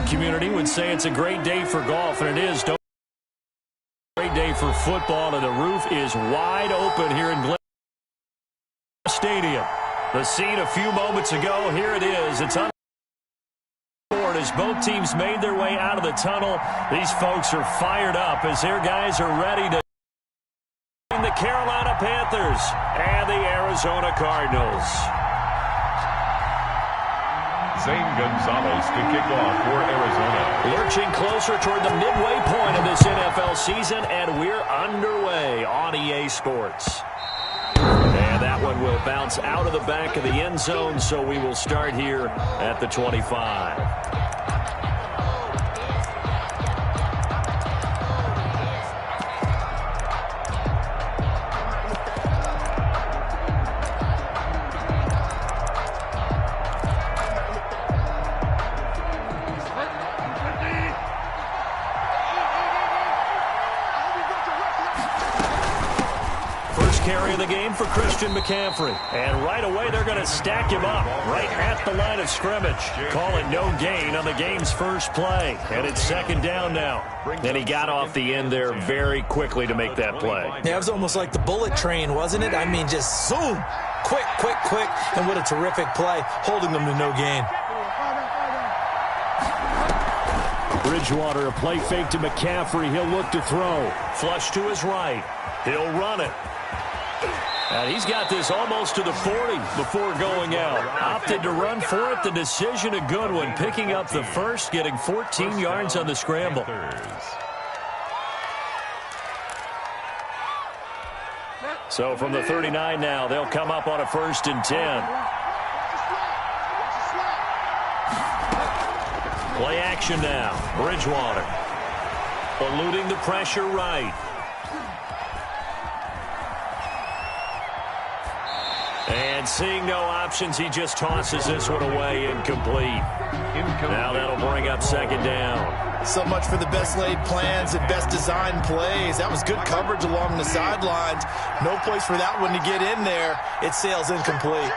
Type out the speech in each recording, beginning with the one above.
community would say it's a great day for golf, and it is. Great day for football, and the roof is wide open here in Glen Stadium. The scene a few moments ago, here it is. It's on board as both teams made their way out of the tunnel. These folks are fired up as their guys are ready to the Carolina Panthers and the Arizona Cardinals. Zane Gonzalez to kick off for Arizona. Lurching closer toward the midway point of this NFL season, and we're underway on EA Sports. And that one will bounce out of the back of the end zone, so we will start here at the 25. Carry of the game for Christian McCaffrey. And right away, they're going to stack him up right at the line of scrimmage. Call it no gain on the game's first play. And it's second down now. And he got off the end there very quickly to make that play. Yeah, it was almost like the bullet train, wasn't it? I mean, just zoom. Quick, quick, quick. And what a terrific play, holding them to no gain. Bridgewater, a play fake to McCaffrey. He'll look to throw. Flush to his right. He'll run it. And he's got this almost to the 40 before going out. Opted to run for it. The decision a good one. Picking up the first, getting 14 yards on the scramble. So from the 39 now, they'll come up on a 1st and 10. Play action now. Bridgewater. Eluding the pressure right. And seeing no options, he just tosses this one away incomplete. Now that'll bring up second down. So much for the best laid plans and best designed plays. That was good coverage along the sidelines. No place for that one to get in there. It sails incomplete.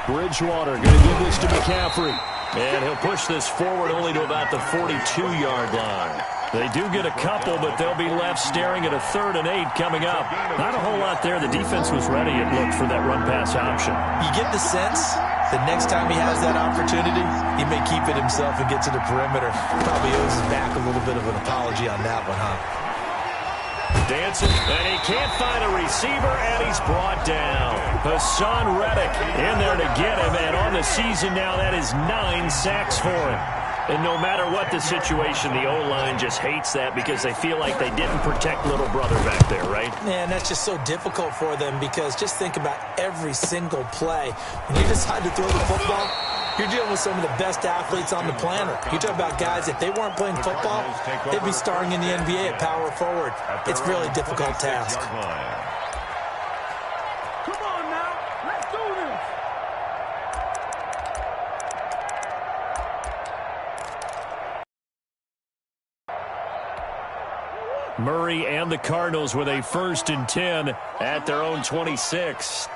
Bridgewater going to give this to McCaffrey. And he'll push this forward only to about the 42-yard line. They do get a couple, but they'll be left staring at a 3rd and 8 coming up. Not a whole lot there. The defense was ready, it looked, for that run-pass option. You get the sense that next time he has that opportunity, he may keep it himself and get to the perimeter. Probably owes his back a little bit of an apology on that one, huh? Dancing, and he can't find a receiver, and he's brought down. Hassan Reddick in there to get him, and on the season now, that is 9 sacks for him. And no matter what the situation, the O-line just hates that because they feel like they didn't protect little brother back there, right? Man, that's just so difficult for them because just think about every single play. When you decide to throw the football, you're dealing with some of the best athletes on the planet. You talk about guys, if they weren't playing football, they'd be starring in the NBA at power forward. It's a really difficult task. Murray and the Cardinals with a 1st and 10 at their own 26.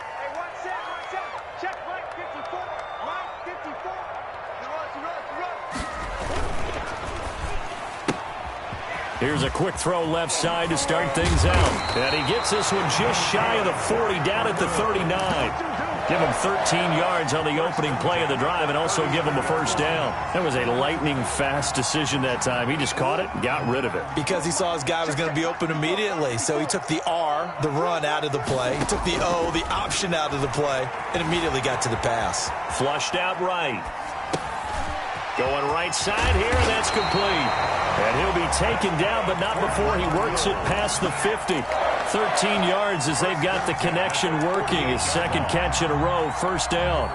Here's a quick throw left side to start things out. And he gets this one just shy of the 40, down at the 39. Give him 13 yards on the opening play of the drive and also give him a 1st down. That was a lightning-fast decision that time. He just caught it and got rid of it. Because he saw his guy was going to be open immediately. So he took the R, the run, out of the play. He took the O, the option, out of the play, and immediately got to the pass. Flushed out right. Going right side here, and that's complete. And he'll be taken down, but not before he works it past the 50. 13 yards as they've got the connection working. His 2nd catch in a row, 1st down.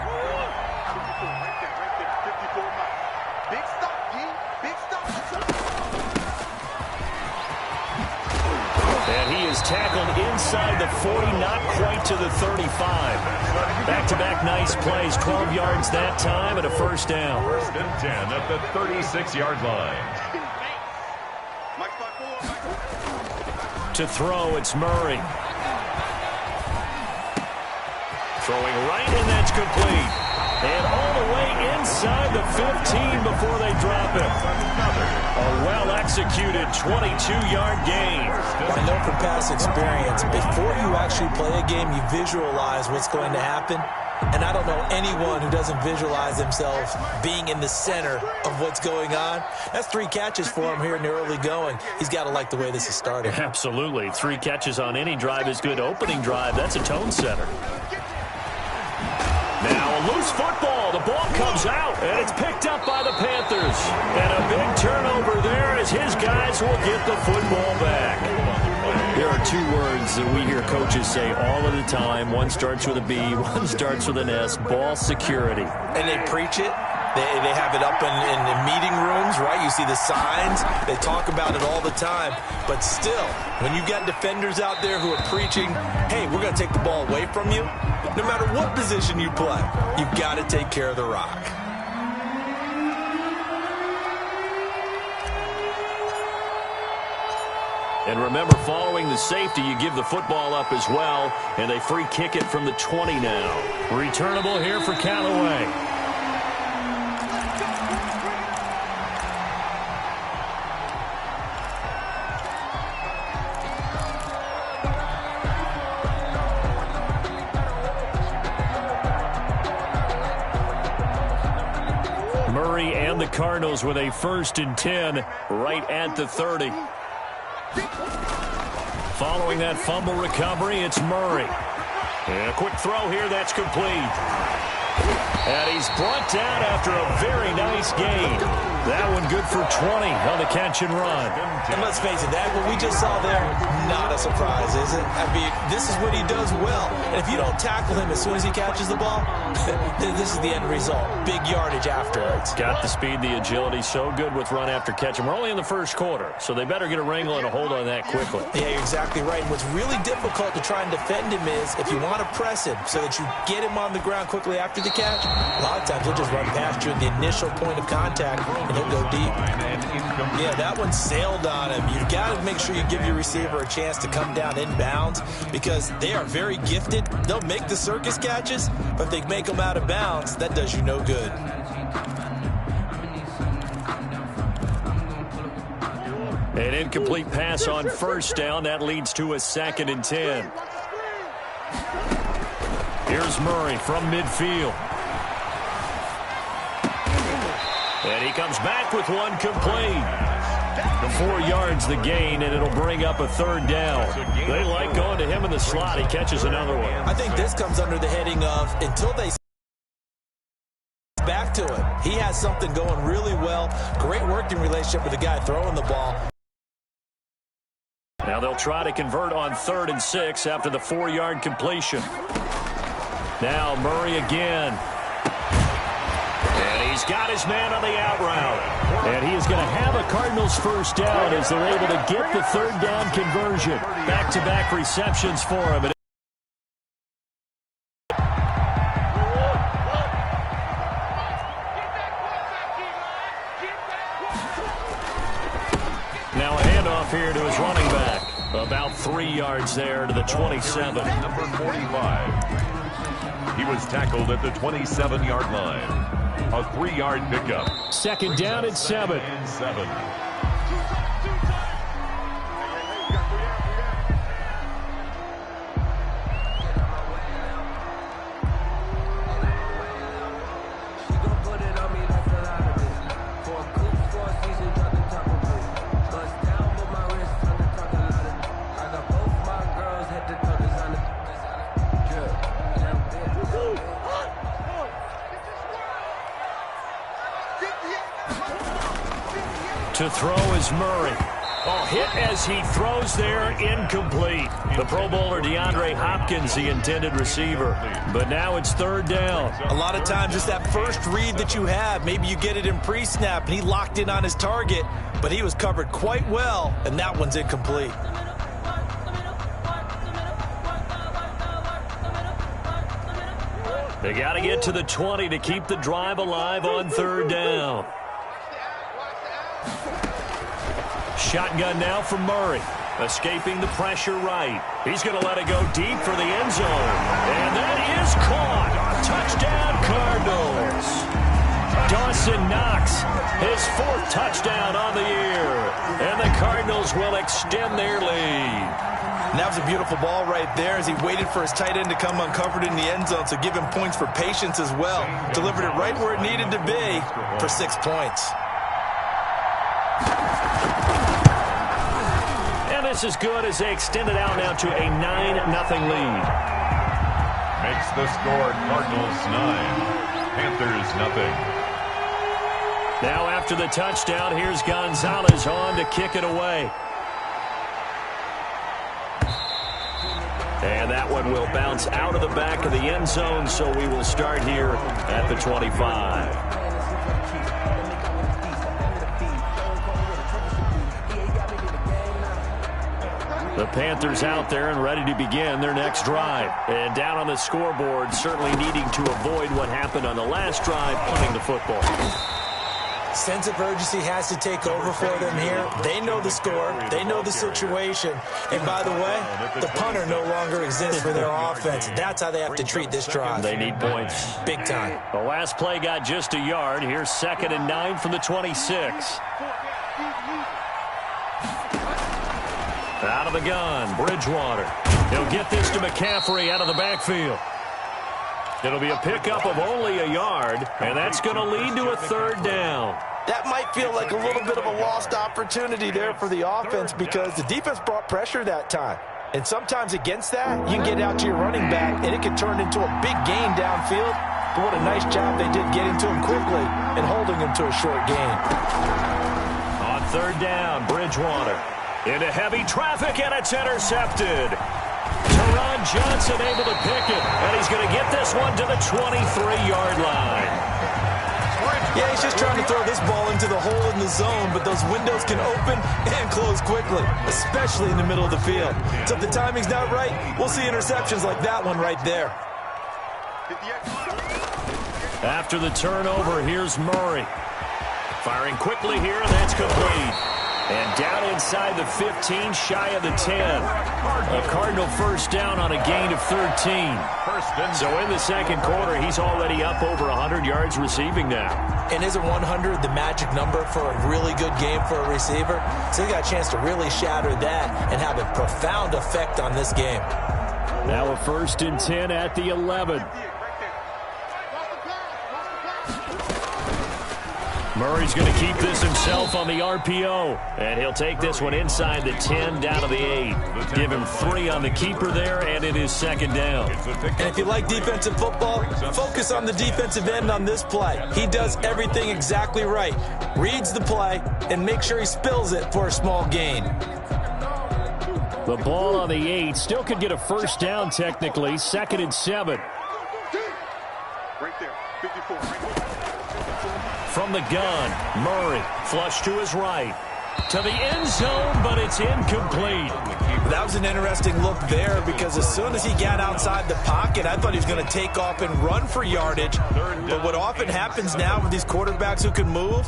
And he is tackled inside the 40, not quite to the 35. Back-to-back nice plays, 12 yards that time and a 1st down. 1st and 10 at the 36-yard line. To throw, it's Murray. Throwing right, and that's complete. And all the way inside the 15 before they drop it. A well-executed 22-yard gain. I know from past experience, before you actually play a game, you visualize what's going to happen. And I don't know anyone who doesn't visualize themselves being in the center of what's going on. That's 3 catches for him here in the early going. He's got to like the way this is starting. Absolutely. 3 catches on any drive is good. Opening drive, that's a tone setter. Now a loose football. The ball comes out, and it's picked up by the Panthers. And a big turnover there as his guys will get the football back. There are 2 words that we hear coaches say all of the time. One starts with a B, one starts with an S, ball security. And they preach it. They have it up in the meeting rooms, right? You see the signs. They talk about it all the time. But still, when you've got defenders out there who are preaching, hey, we're going to take the ball away from you, no matter what position you play, you've got to take care of the rock. And remember, following the safety, you give the football up as well, and they free kick it from the 20 now. Returnable here for Callaway. Murray and the Cardinals with a 1st and 10 right at the 30. Following that fumble recovery, it's Murray. And a quick throw here, that's complete. And he's brought down after a very nice gain. That one good for 20 on the catch and run. And let's face it, that what we just saw there, not a surprise, is it? I mean, this is what he does well. And if you don't tackle him as soon as he catches the ball, this is the end result. Big yardage afterwards. Got the speed, the agility, so good with run after catch. And we're only in the 1st quarter, so they better get a wrangle and a hold on that quickly. Yeah, you're exactly right. And what's really difficult to try and defend him is if you want to press him so that you get him on the ground quickly after the catch, a lot of times he'll just run past you at the initial point of contact and he'll go deep. Yeah, that one sailed on him. You've got to make sure you give your receiver a chance to come down inbounds because they are very gifted. They'll make the circus catches, but if they make them out of bounds, that does you no good. An incomplete pass on 1st down. That leads to a 2nd and 10. Here's Murray from midfield. And he comes back with one complete. The 4 yards the gain, and it'll bring up a 3rd down. They like going to him in the slot. He catches another one. I think this comes under the heading of until they back to him. He has something going really well. Great working relationship with the guy throwing the ball. Now they'll try to convert on 3rd and 6 after the 4-yard completion. Now Murray again. And he's got his man on the out route. And he is going to have a Cardinals 1st down as they're able to get the 3rd down conversion. Back-to-back receptions for him. Now a handoff here to his running back. About 3 yards there to the 27. Number 45. He was tackled at the 27-yard line. A 3-yard pickup. 2nd down and 7. To throw is Murray. Oh, hit as he throws there, incomplete. The Pro Bowler DeAndre Hopkins, the intended receiver. But now it's 3rd down. A lot of times it's that first read that you have. Maybe you get it in pre-snap, and he locked in on his target, but he was covered quite well, and that one's incomplete. They got to get to the 20 to keep the drive alive on 3rd down. Shotgun now from Murray. Escaping the pressure right. He's going to let it go deep for the end zone. And that is caught. Touchdown, Cardinals. Dawson Knox, his 4th touchdown on the year. And the Cardinals will extend their lead. And that was a beautiful ball right there as he waited for his tight end to come uncovered in the end zone, so give him points for patience as well. Delivered it right where it needed to be for 6 points. And this is good as they extend it out now to a 9-0 lead. Makes the score Cardinals 9, Panthers 0. Now after the touchdown, here's Gonzalez on to kick it away. And that one will bounce out of the back of the end zone, so we will start here at the 25. The Panthers out there and ready to begin their next drive. And down on the scoreboard, certainly needing to avoid what happened on the last drive, punting the football. Sense of urgency has to take over for them here. They know the score. They know the situation. And by the way, the punter no longer exists for their offense. That's how they have to treat this drive. They need points. Big time. The last play got just a yard. Here's 2nd and 9 from the 26. Out of the gun, Bridgewater. He'll get this to McCaffrey out of the backfield. It'll be a pickup of only a yard, and that's going to lead to a 3rd down. That might feel like a little bit of a lost opportunity there for the offense because the defense brought pressure that time. And sometimes against that, you can get out to your running back, and it can turn into a big gain downfield. But what a nice job they did getting to him quickly and holding him to a short gain. On 3rd down, Bridgewater. Into heavy traffic, and it's intercepted. Teron Johnson able to pick it, and he's going to get this one to the 23-yard line. Yeah, he's just trying to throw this ball into the hole in the zone, but those windows can open and close quickly, especially in the middle of the field. So if the timing's not right, we'll see interceptions like that one right there. After the turnover, here's Murray. Firing quickly here, and that's complete. And down inside the 15, shy of the 10. A Cardinal 1st down on a gain of 13. So in the 2nd quarter, he's already up over 100 yards receiving now. And isn't 100 the magic number for a really good game for a receiver? So he got a chance to really shatter that and have a profound effect on this game. Now a 1st and 10 at the 11. Murray's going to keep this himself on the RPO. And he'll take this one inside the 10 down to the 8. Give him 3 on the keeper there, and it is 2nd down. And if you like defensive football, focus on the defensive end on this play. He does everything exactly right. Reads the play and makes sure he spills it for a small gain. The ball on the 8 still could get a 1st down technically. 2nd and 7. Right there, 54, right there. From the gun, Murray, flush to his right. To the end zone, but it's incomplete. That was an interesting look there because as soon as he got outside the pocket, I thought he was going to take off and run for yardage. But what often happens now with these quarterbacks who can move,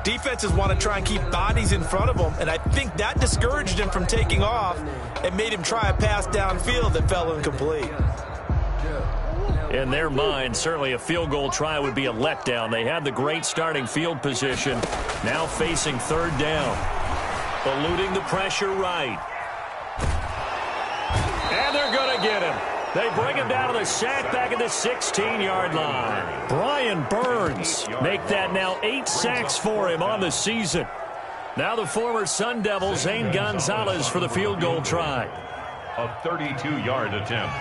defenses want to try and keep bodies in front of them, and I think that discouraged him from taking off and made him try a pass downfield that fell incomplete. In their mind, certainly a field goal try would be a letdown. They had the great starting field position. Now facing 3rd down. Eluding the pressure right. And they're going to get him. They bring him down to the sack back at the 16-yard line. Brian Burns make that now 8 sacks for him on the season. Now the former Sun Devil, Zane Gonzalez, for the field goal try. A 32-yard attempt.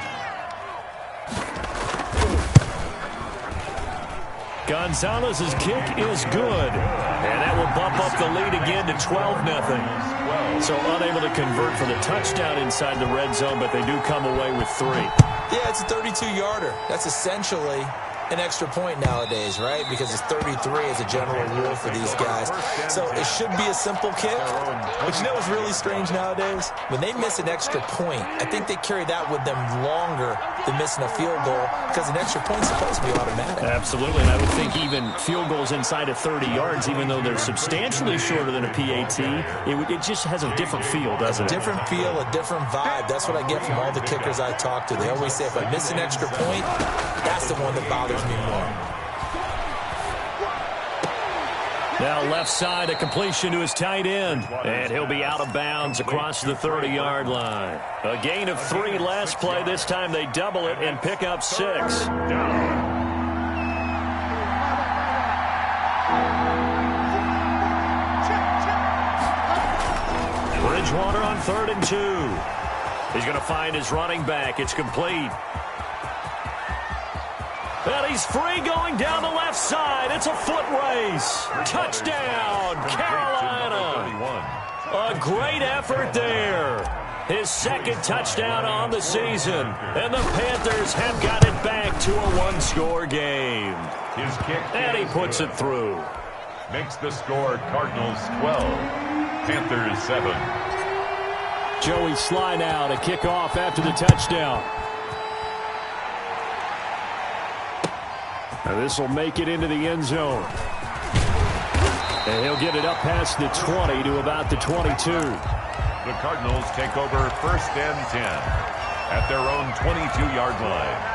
Gonzalez's kick is good, and that will bump up the lead again to 12-0. So unable to convert for the touchdown inside the red zone, but they do come away with 3. Yeah, it's a 32-yarder. That's essentially an extra point nowadays, right? Because it's 33 as a general rule for these guys. So it should be a simple kick. But you know what's really strange nowadays? When they miss an extra point, I think they carry that with them longer than missing a field goal because an extra point's supposed to be automatic. Absolutely, and I would think even field goals inside of 30 yards, even though they're substantially shorter than a PAT, it just has a different feel, doesn't it? Different feel, a different vibe. That's what I get from all the kickers I talk to. They always say if I miss an extra point, that's the one that bothers me more. Now left side, a completion to his tight end. And he'll be out of bounds across the 30-yard line. A gain of 3 last play. This time they double it and pick up 6. Bridgewater on 3rd and 2. He's going to find his running back. It's complete. And he's free going down the left side. It's a foot race. Touchdown, Carolina. A great effort there. His 2nd touchdown on the season. And the Panthers have got it back to a 1-score game. His kick. And he puts it through. Makes the score Cardinals 12, Panthers 7. Joey Sly now to kick off after the touchdown. Now this will make it into the end zone. And he'll get it up past the 20 to about the 22. The Cardinals take over 1st and 10 at their own 22-yard line.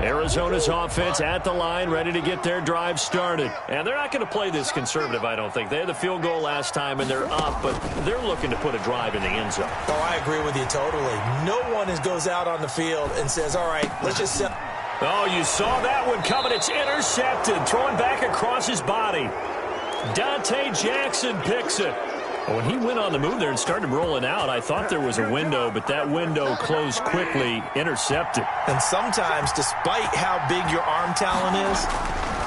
Arizona's offense at the line, ready to get their drive started. And they're not going to play this conservative, I don't think. They had the field goal last time, and they're up, but they're looking to put a drive in the end zone. Oh, I agree with you totally. No one goes out on the field and says, all right, let's just set. Oh, you saw that one coming. It's intercepted, throwing back across his body. Dante Jackson picks it. When he went on the move there and started rolling out, I thought there was a window, but that window closed quickly, intercepted. And sometimes, despite how big your arm talent is,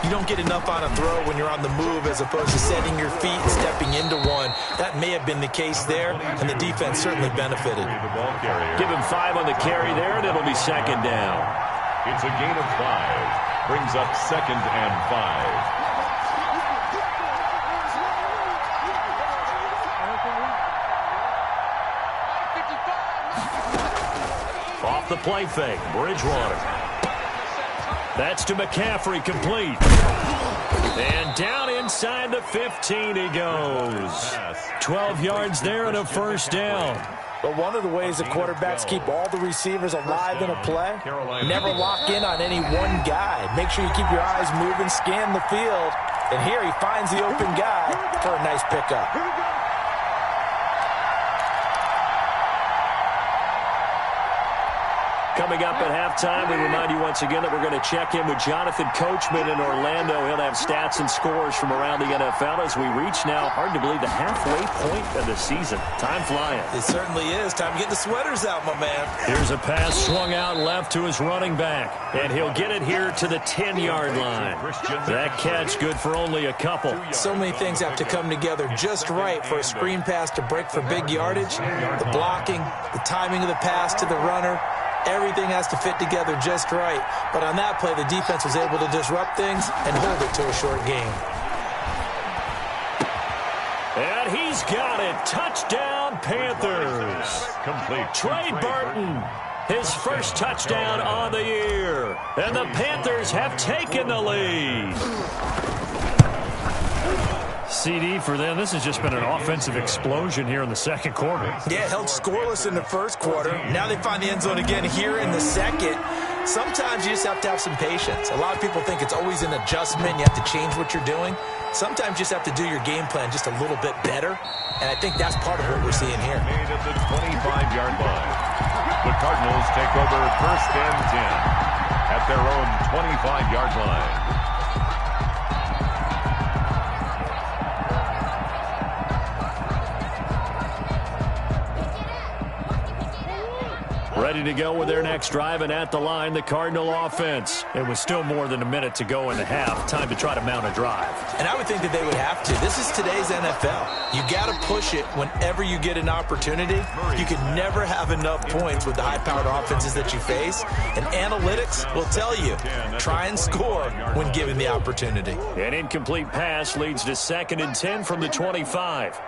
you don't get enough on a throw when you're on the move as opposed to setting your feet and stepping into one. That may have been the case there, and the defense certainly benefited. Give him 5 on the carry there, and it'll be 2nd down. It's a gain of 5. Brings up 2nd and 5. Off the play fake, Bridgewater. That's to McCaffrey, complete. And down inside the 15 he goes. 12 yards there and a 1st down. But one of the ways the quarterbacks keep all the receivers alive in a play, never lock in on any one guy. Make sure you keep your eyes moving, scan the field. And here he finds the open guy for a nice pickup. Coming up at halftime, we remind you once again that we're going to check in with Jonathan Coachman in Orlando. He'll have stats and scores from around the NFL as we reach now, hard to believe, the halfway point of the season. Time flying. It certainly is. Time to get the sweaters out, my man. Here's a pass swung out left to his running back, and he'll get it here to the 10-yard line. That catch good for only a couple. So many things have to come together just right for a screen pass to break for big yardage. The blocking, the timing of the pass to the runner. Everything has to fit together just right. But on that play, the defense was able to disrupt things and hold it to a short game. And he's got it. Touchdown, Panthers. Complete. Trey Burton, his 1st touchdown on the year. And the Panthers have taken the lead. CD for them. This has just been an offensive explosion here in the 2nd quarter. Yeah, held scoreless in the 1st quarter. Now they find the end zone again here in the 2nd. Sometimes you just have to have some patience. A lot of people think it's always an adjustment. You have to change what you're doing. Sometimes you just have to do your game plan just a little bit better. And I think that's part of what we're seeing here. Made at the 25-yard line. The Cardinals take over 1st and 10 at their own 25-yard line. ready to go with their next drive, and at the line, the Cardinal offense. It was still more than a minute to go in the half. Time to try to mount a drive. And I would think that they would have to. This is today's NFL. You got to push it whenever you get an opportunity. You can never have enough points with the high-powered offenses that you face. And analytics will tell you, try and score when given the opportunity. An incomplete pass leads to 2nd and 10 from the 25.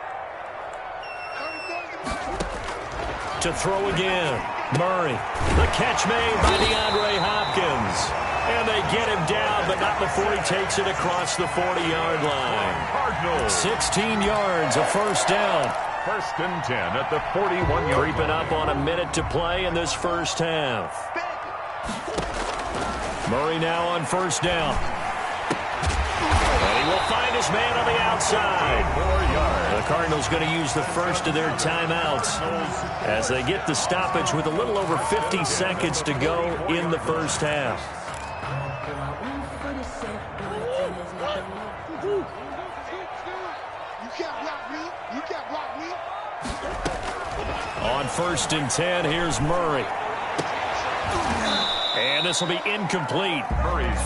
To throw again. Murray. The catch made by DeAndre Hopkins. And they get him down, but not before he takes it across the 40-yard line. 16 yards, a first down. 1st and 10 at the 41-yard line. Creeping up on a minute to play in this first half. Murray now on 1st down. And he will find his man on the outside. 4 yards. The Cardinals going to use the first of their timeouts as they get the stoppage with a little over 50 seconds to go in the first half. On 1st and 10, here's Murray. And this will be incomplete.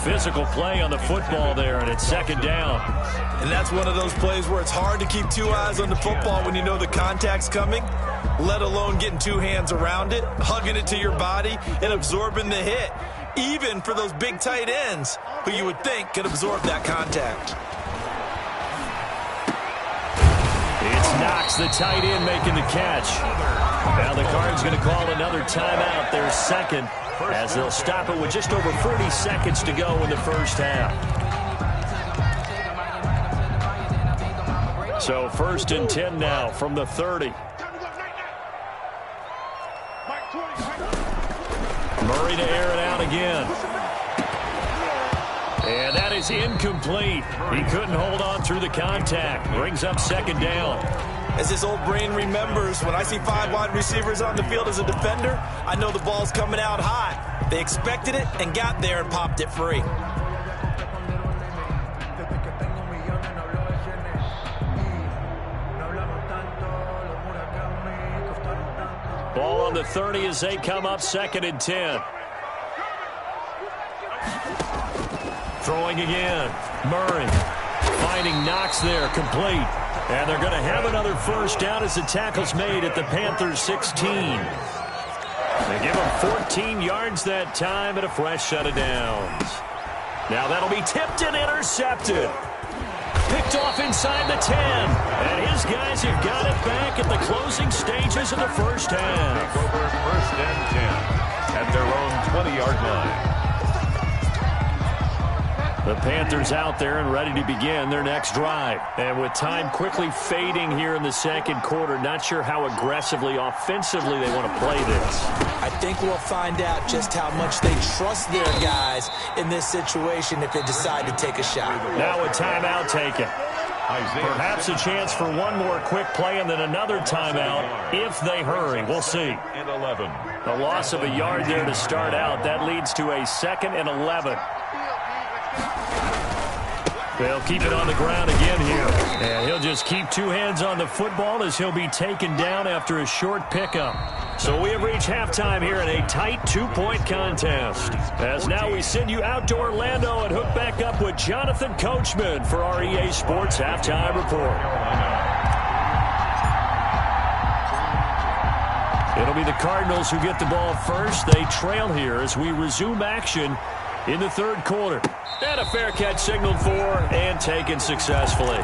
Physical play on the football there, and it's 2nd down. And that's one of those plays where it's hard to keep 2 eyes on the football when you know the contact's coming, let alone getting 2 hands around it, hugging it to your body, and absorbing the hit, even for those big tight ends who you would think could absorb that contact. It's Knox, the tight end, making the catch. Now the Cards going to call another timeout, their 2nd, as they'll stop it with just over 40 seconds to go in the first half. So 1st and 10 now from the 30. Murray to air it out again. And that is incomplete. He couldn't hold on through the contact. Brings up 2nd down. As his old brain remembers, when I see 5 wide receivers on the field as a defender, I know the ball's coming out hot. They expected it and got there and popped it free. Ball on the 30 as they come up 2nd and 10. Throwing again. Murray finding Knox there, complete. And they're going to have another first down as the tackle's made at the Panthers' 16. They give them 14 yards that time and a fresh set of downs. Now that'll be tipped and intercepted. Picked off inside the 10. And his guys have got it back at the closing stages of the first half. Take over 1st and 10 at their own 20-yard line. The Panthers out there and ready to begin their next drive. And with time quickly fading here in the 2nd quarter, not sure how aggressively, offensively they want to play this. I think we'll find out just how much they trust their guys in this situation if they decide to take a shot. Now a timeout taken. Perhaps a chance for one more quick play and then another timeout if they hurry. We'll see. And 11. A loss of a yard there to start out. That leads to a 2nd and 11. They'll keep it on the ground again here. And he'll just keep 2 hands on the football as he'll be taken down after a short pickup. So we have reached halftime here in a tight 2-point contest. As now we send you out to Orlando and hook back up with Jonathan Coachman for our EA Sports Halftime Report. It'll be the Cardinals who get the ball first. They trail here as we resume action in the 3rd quarter. And a fair catch signaled for and taken successfully.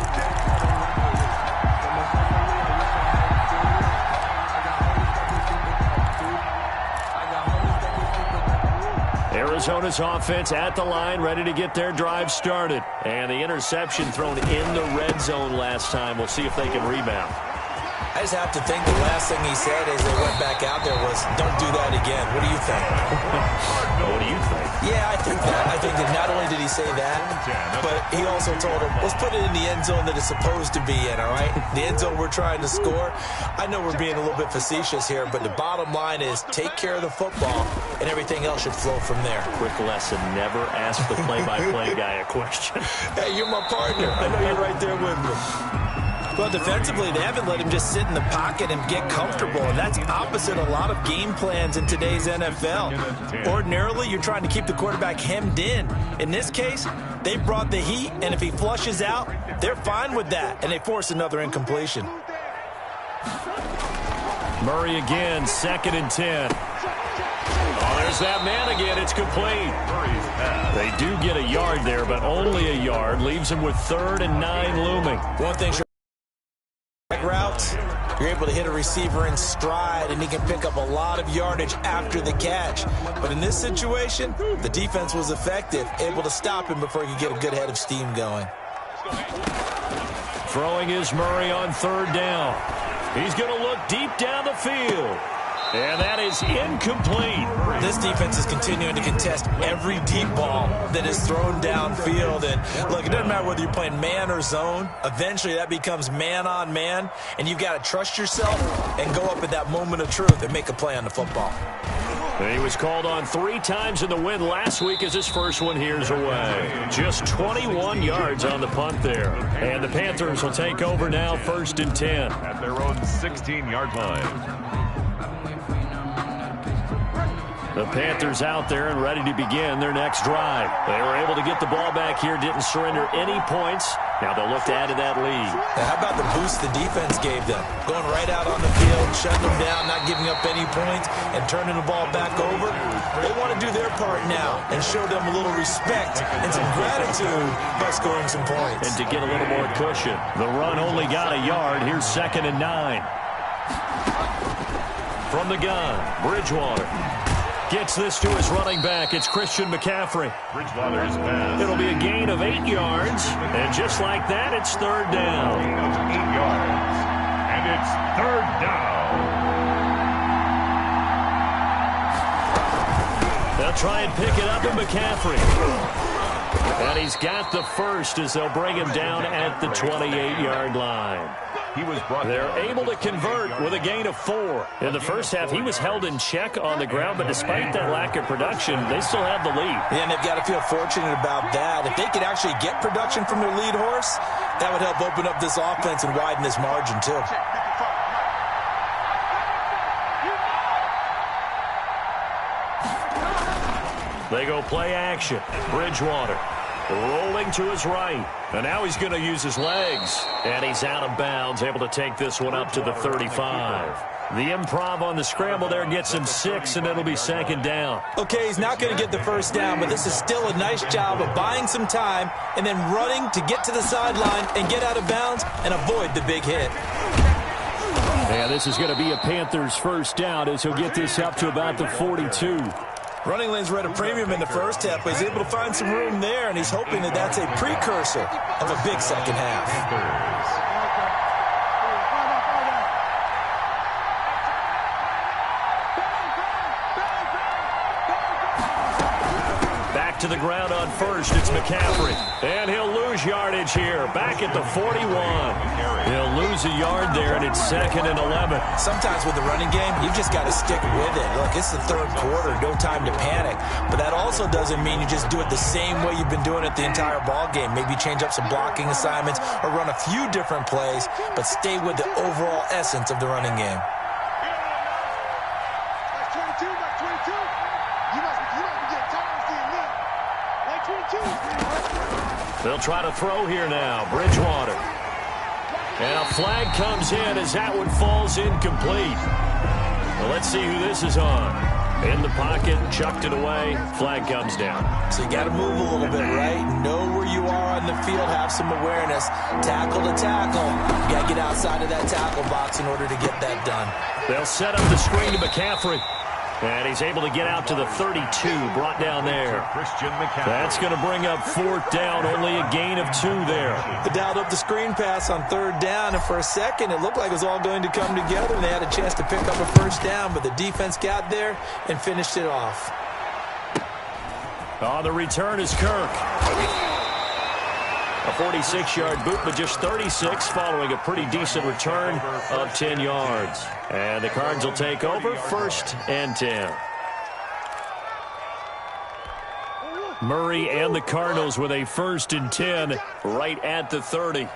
Arizona's offense at the line, ready to get their drive started. And the interception thrown in the red zone last time. We'll see if they can rebound. I just have to think the last thing he said as they went back out there was, don't do that again. What do you think? What do you think? Yeah, I think that. I think that not only did he say that, but he also told him, let's put it in the end zone that it's supposed to be in, all right? The end zone we're trying to score. I know we're being a little bit facetious here, but the bottom line is take care of the football, and everything else should flow from there. Quick lesson, never ask the play-by-play guy a question. Hey, you're my partner. I know you're right there with me. Well, defensively, they haven't let him just sit in the pocket and get comfortable, and that's opposite a lot of game plans in today's NFL. Ordinarily, you're trying to keep the quarterback hemmed in. In this case, they brought the heat, and if he flushes out, they're fine with that, and they force another incompletion. Murray again, 2nd and 10. Oh, there's that man again. It's complete. They do get a yard there, but only a yard. Leaves him with 3rd and 9 looming. One thing, routes, you're able to hit a receiver in stride, and he can pick up a lot of yardage after the catch. But in this situation, the defense was effective, able to stop him before he could get a good head of steam going. Throwing is Murray on 3rd down. He's going to look deep down the field. And that is incomplete. This defense is continuing to contest every deep ball that is thrown downfield. And look, it doesn't matter whether you're playing man or zone. Eventually that becomes man on man. And you've got to trust yourself and go up at that moment of truth and make a play on the football. And he was called on 3 times in the win last week as his first one here's away. Just 21 yards on the punt there. And the Panthers will take over now, 1st and 10. At their own 16-yard line. The Panthers out there and ready to begin their next drive. They were able to get the ball back here, didn't surrender any points. Now they'll look to add to that lead. Now how about the boost the defense gave them? Going right out on the field, shutting them down, not giving up any points, and turning the ball back over. They want to do their part now and show them a little respect and some gratitude by scoring some points. And to get a little more cushion. The run only got a yard. Here's 2nd and 9. From the gun, Bridgewater. Gets this to his running back. It's Christian McCaffrey. Bridgewater's pass. It'll be a gain of 8 yards. And just like that, it's 3rd down. Gain of 8 yards. And it's 3rd down. They'll try and pick it up in McCaffrey. And he's got the first as they'll bring him down at the 28-yard line. He was brought They're down. able to convert with a gain of 4. In the first half, he was held in check on the ground, but despite that lack of production, they still have the lead. Yeah, and they've got to feel fortunate about that. If they could actually get production from their lead horse, that would help open up this offense and widen this margin, too. They go play action. Bridgewater rolling to his right. And now he's going to use his legs. And he's out of bounds, able to take this one up to the 35. The improv on the scramble there gets him 6, and it'll be 2nd down. Okay, he's not going to get the first down, but this is still a nice job of buying some time and then running to get to the sideline and get out of bounds and avoid the big hit. And this is going to be a Panthers first down as he'll get this up to about the 42. Running lanes were at a premium in the first half, but he's able to find some room there, and he's hoping that that's a precursor of a big second half. Back to the ground on first, it's McCaffrey. And he'll lose yardage here, back at the 41. He'll lose a yard there, and it's 2nd and 11. Sometimes with the running game, you've just got to stick with it. Look, it's the 3rd quarter, no time to panic. But that also doesn't mean you just do it the same way you've been doing it the entire ball game. Maybe change up some blocking assignments or run a few different plays, but stay with the overall essence of the running game. They'll try to throw here now. Bridgewater. And a flag comes in as that one falls incomplete. Well, let's see who this is on. In the pocket, chucked it away. Flag comes down. So you got to move a little bit, right? Know where you are on the field. Have some awareness. Tackle to tackle. You got to get outside of that tackle box in order to get that done. They'll set up the screen to McCaffrey. And he's able to get out to the 32, brought down there. Christian McCaffrey. That's going to bring up 4th down, only a gain of 2 there. They dialed up the screen pass on 3rd down, and for a second it looked like it was all going to come together, and they had a chance to pick up a first down, but the defense got there and finished it off. On the return is Kirk. A 46-yard boot, but just 36 following a pretty decent return of 10 yards. And the Cards will take over 1st and 10. Murray and the Cardinals with a 1st and 10 right at the 30.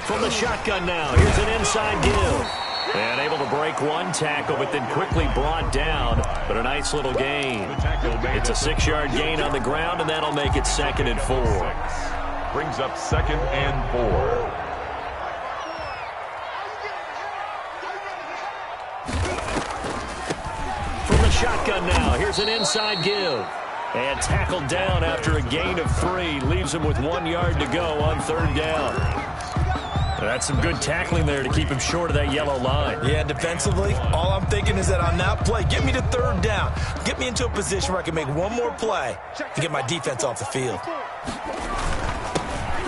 From the shotgun now, here's an inside give. And able to break one tackle, but then quickly brought down. But a nice little gain. It's a 6-yard gain on the ground, and that'll make it 2nd and 4. Brings up 2nd and 4. From the shotgun now, here's an inside give. And tackled down after a gain of 3. Leaves him with 1 yard to go on 3rd down. That's some good tackling there to keep him short of that yellow line. Yeah, defensively, all I'm thinking is that on that play, get me to 3rd down. Get me into a position where I can make one more play and get my defense off the field.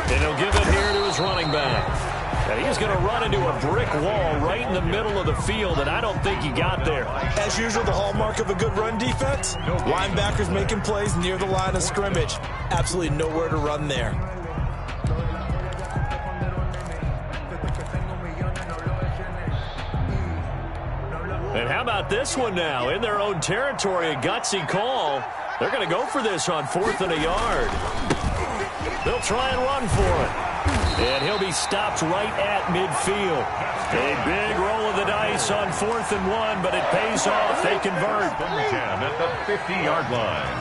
And he'll give it here to his running back. And he's going to run into a brick wall right in the middle of the field, and I don't think he got there. As usual, the hallmark of a good run defense, linebackers making plays near the line of scrimmage. Absolutely nowhere to run there. And how about this one now? In their own territory, a gutsy call. They're going to go for this on 4th and a yard. They'll try and run for it. And he'll be stopped right at midfield. A big roll of the dice on 4th and 1, but it pays off. They convert. Birmingham at the 50-yard line.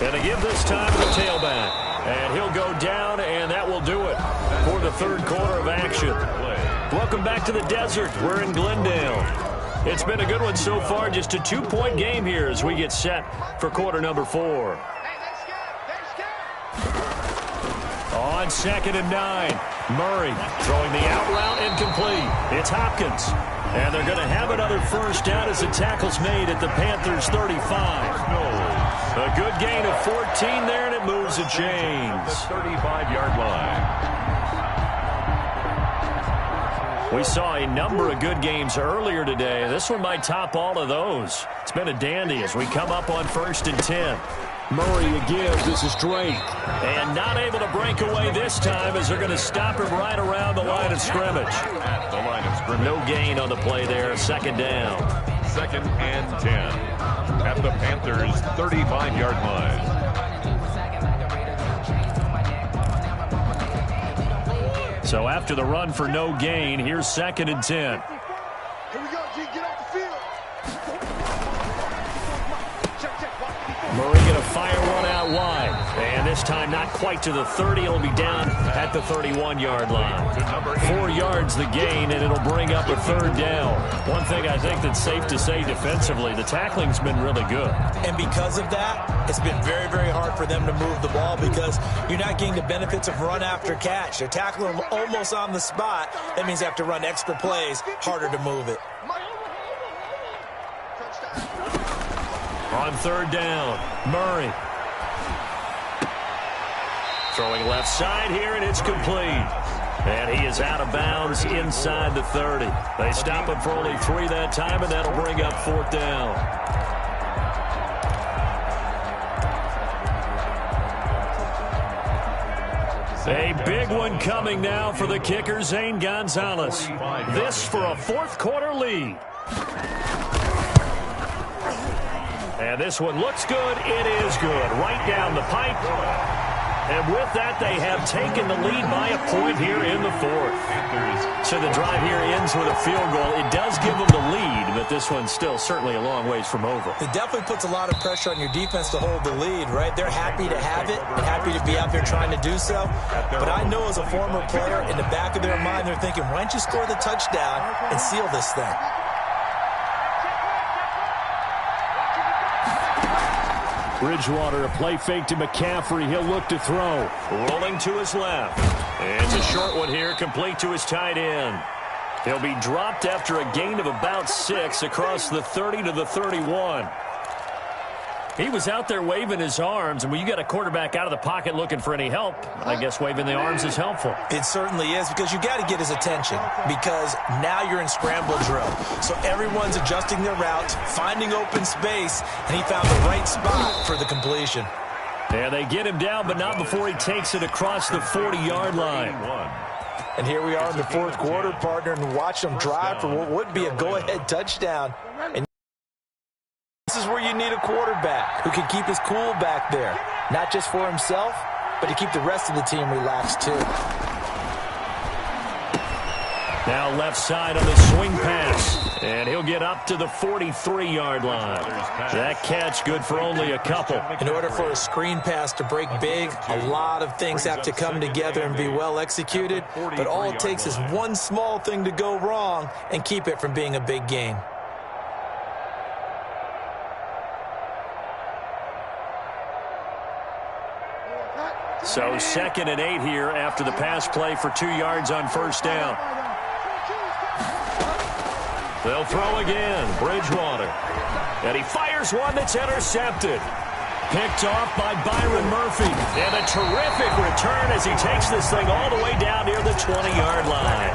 And they give this time to the tailback. And he'll go down, and that will do it for the 3rd quarter of action. Welcome back to the desert. We're in Glendale. It's been a good one so far. Just a 2-point game here as we get set for quarter number 4. On 2nd and 9, Murray throwing the out route incomplete. It's Hopkins. And they're going to have another first down as the tackle's made at the Panthers' 35. A good gain of 14 there, and it moves the chains. The 35-yard line. We saw a number of good games earlier today. This one might top all of those. It's been a dandy as we come up on 1st and 10. Murray to give. This is Drake. And not able to break away this time as they're going to stop him right around the line of scrimmage. At the line of scrimmage. No gain on the play there. 2nd down. 2nd and 10. At the Panthers' 35-yard line. So after the run for no gain, here's 2nd and 10. Here we go, G. Get off the field. Murray going to fire one out wide. And this time not quite to the 30. It'll be down at the 31-yard line. 4 yards the gain, and it'll bring up a 3rd down. One thing I think that's safe to say defensively, the tackling's been really good. And because of that, it's been very, very hard for them to move the ball because you're not getting the benefits of run after catch. They're tackling them almost on the spot. That means they have to run extra plays, harder to move it. On 3rd down, Murray. Throwing left side here, and it's complete. And he is out of bounds inside the 30. They stop him for only 3 that time, and that'll bring up 4th down. A big one coming now for the kicker, Zane Gonzalez. This for a 4th quarter lead. And this one looks good. It is good. Right down the pipe. And with that, they have taken the lead by a point here in the 4th. So the drive here ends with a field goal. It does give them the lead, but this one's still certainly a long ways from over. It definitely puts a lot of pressure on your defense to hold the lead, right? They're happy to have it and happy to be out there trying to do so. But I know as a former player, in the back of their mind, they're thinking, why don't you score the touchdown and seal this thing? Bridgewater, a play fake to McCaffrey. He'll look to throw. Rolling to his left. It's a short one here, complete to his tight end. He'll be dropped after a gain of about 6 across the 30 to the 31. He was out there waving his arms, and when you got a quarterback out of the pocket looking for any help, I guess waving the arms is helpful. It certainly is, because you got to get his attention, because now you're in scramble drill. So everyone's adjusting their routes, finding open space, and he found the right spot for the completion. Yeah, they get him down, but not before he takes it across the 40-yard line. And here we are in the 4th quarter, partner, and watch them drive for what would be a go-ahead touchdown. And this is where you need a quarterback who can keep his cool back there, not just for himself, but to keep the rest of the team relaxed too. Now left side on the swing pass, and he'll get up to the 43-yard line. That catch good for only a couple. In order for a screen pass to break big, a lot of things have to come together and be well executed, but all it takes is one small thing to go wrong and keep it from being a big gain. So 2nd and 8 here after the pass play for 2 yards on first down. They'll throw again, Bridgewater. And he fires one that's intercepted. Picked off by Byron Murphy. And a terrific return as he takes this thing all the way down near the 20-yard line.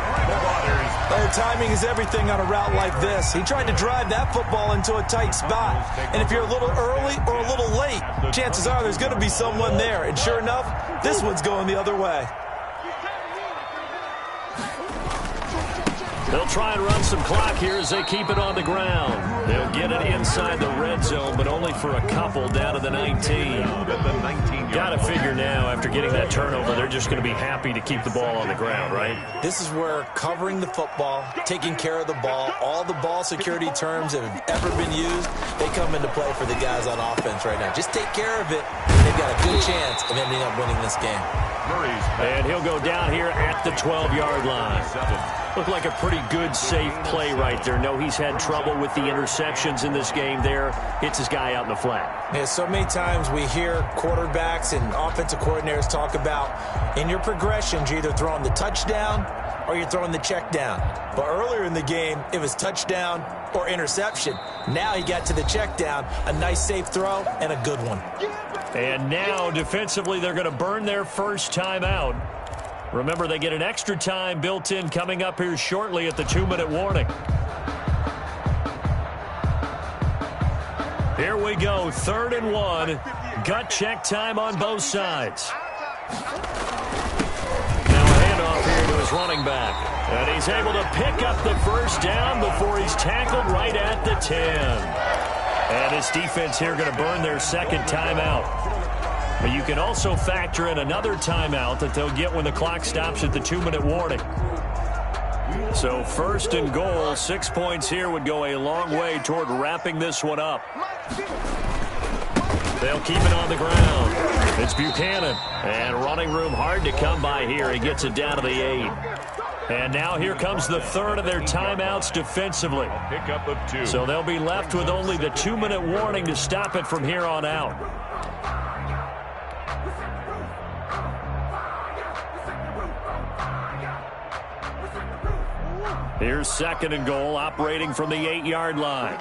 Timing is everything on a route like this. He tried to drive that football into a tight spot. And if you're a little early or a little late, chances are there's going to be someone there. And sure enough, this one's going the other way. They'll try and run some clock here as they keep it on the ground. They'll get it inside the red zone, but only for a couple down to the 19. Got to figure now, after getting that turnover, they're just going to be happy to keep the ball on the ground, right? This is where covering the football, taking care of the ball, all the ball security terms that have ever been used, they come into play for the guys on offense right now. Just take care of it, and they've got a good chance of ending up winning this game. And he'll go down here at the 12-yard line. Looked like a pretty good, safe play right there. No, he's had trouble with the interceptions in this game there. Hits his guy out in the flat. Yeah, so many times we hear quarterbacks and offensive coordinators talk about in your progressions, you're either throwing the touchdown or you're throwing the check down. But earlier in the game, it was touchdown or interception. Now he got to the check down, a nice safe throw, and a good one. And now, defensively, they're going to burn their first time out. Remember, they get an extra time built in coming up here shortly at the 2-minute warning. Here we go, 3rd and 1. Gut check time on both sides. Now a handoff here to his running back. And he's able to pick up the first down before he's tackled right at the 10. And his defense here going to burn their second timeout. But you can also factor in another timeout that they'll get when the clock stops at the 2-minute warning. So 1st and goal, 6 points here would go a long way toward wrapping this one up. They'll keep it on the ground. It's Buchanan. And running room hard to come by here. He gets it down to the 8. And now here comes the 3rd of their timeouts defensively. Pickup of 2. So they'll be left with only the 2-minute warning to stop it from here on out. Here's 2nd and goal, operating from the 8-yard line.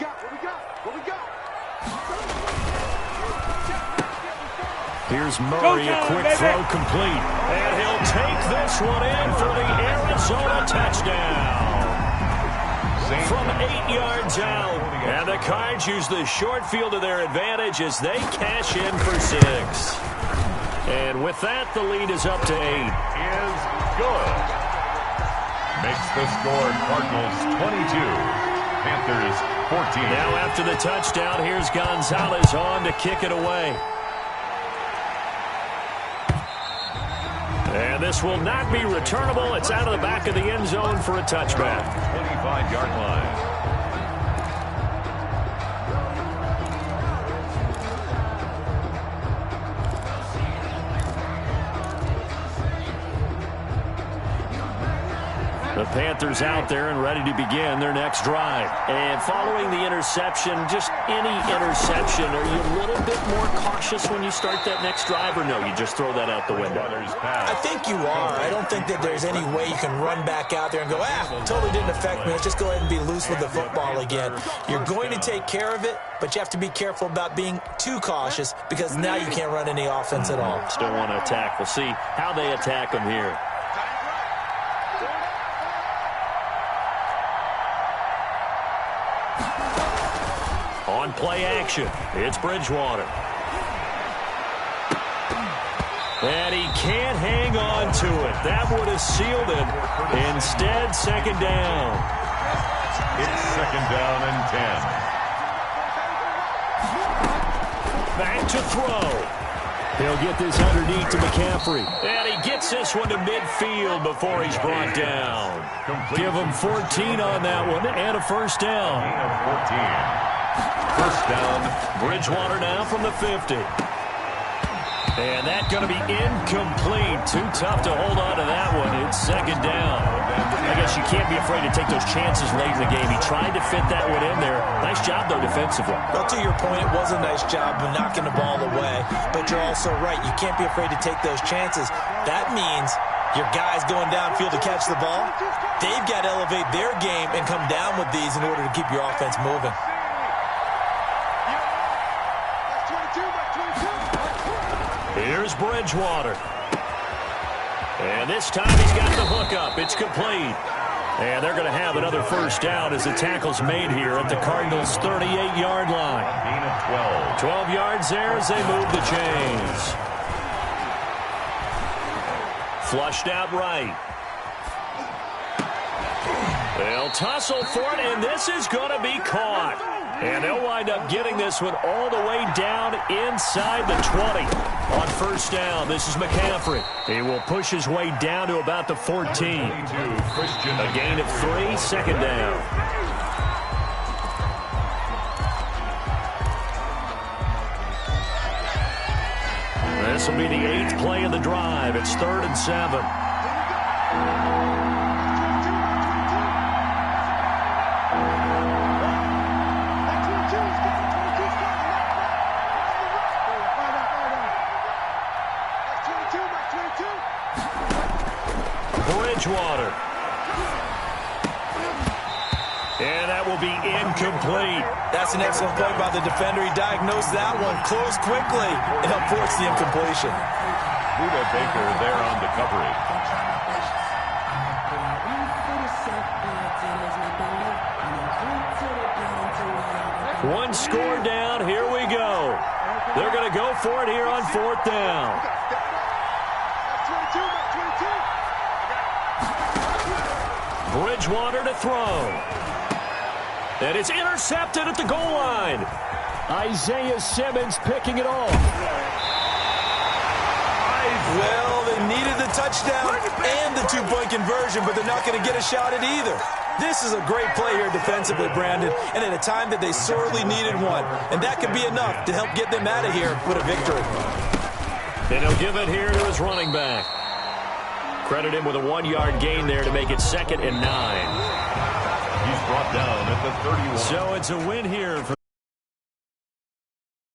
Here's Murray, a quick throw complete. And he'll take this one in for the Arizona touchdown. From 8 yards out. And the Cards use the short field to their advantage as they cash in for 6. And with that, the lead is up to 8. Is good. Makes the score Cardinals 22, Panthers 14. Now after the touchdown, here's Gonzalez on to kick it away. And this will not be returnable. It's out of the back of the end zone for a touchback. 25-yard line. The Panthers out there and ready to begin their next drive. And following the interception, just any interception, are you a little bit more cautious when you start that next drive, or no, you just throw that out the window? I think you are. I don't think that there's any way you can run back out there and go, totally didn't affect me. Let's just go ahead and be loose with the football again. You're going to take care of it, but you have to be careful about being too cautious because now you can't run any offense at all. Still want to attack. We'll see how they attack them here. On play action, it's Bridgewater. And he can't hang on to it. That would have sealed it. Instead, 2nd down. It's 2nd down and 10. back to throw. He'll get this underneath to McCaffrey. And he gets this one to midfield before he's brought down. Give him 14 on that one and a first down. 14. First down. Bridgewater now from the 50. And that's going to be incomplete. Too tough to hold on to that one. It's second down. I guess you can't be afraid to take those chances late in the game. He tried to fit that one in there. Nice job, though, defensively. Well, to your point, it was a nice job of knocking the ball away. But you're also right. You can't be afraid to take those chances. That means your guys going downfield to catch the ball, they've got to elevate their game and come down with these in order to keep your offense moving. Here's Bridgewater. And this time he's got the hook up. It's complete. And they're going to have another first down as the tackle's made here at the Cardinals' 38-yard line. 12 yards there as they move the chains. Flushed out right. They'll tussle for it, and this is going to be caught. And they'll wind up getting this one all the way down inside the 20. On first down, this is McCaffrey. He will push his way down to about the 14. A gain of 3, second down. This will be the 8th play of the drive. It's 3rd and 7. Bridgewater. And that will be incomplete. That's an excellent play by the defender. He diagnosed that one, closed quickly, and helped force the incompletion. Buda Baker there on the coverage. One score down. Here we go. They're going to go for it here on 4th down. Bridgewater to throw. And it's intercepted at the goal line. Isaiah Simmons picking it off. Well, they needed the touchdown and the two-point conversion, but they're not going to get a shot at either. This is a great play here defensively, Brandon, and at a time that they sorely needed one. And that could be enough to help get them out of here with a victory. And he'll give it here to his running back. Credit him with a 1-yard gain there to make it 2nd and 9. He's brought down at the 31. So it's a win here for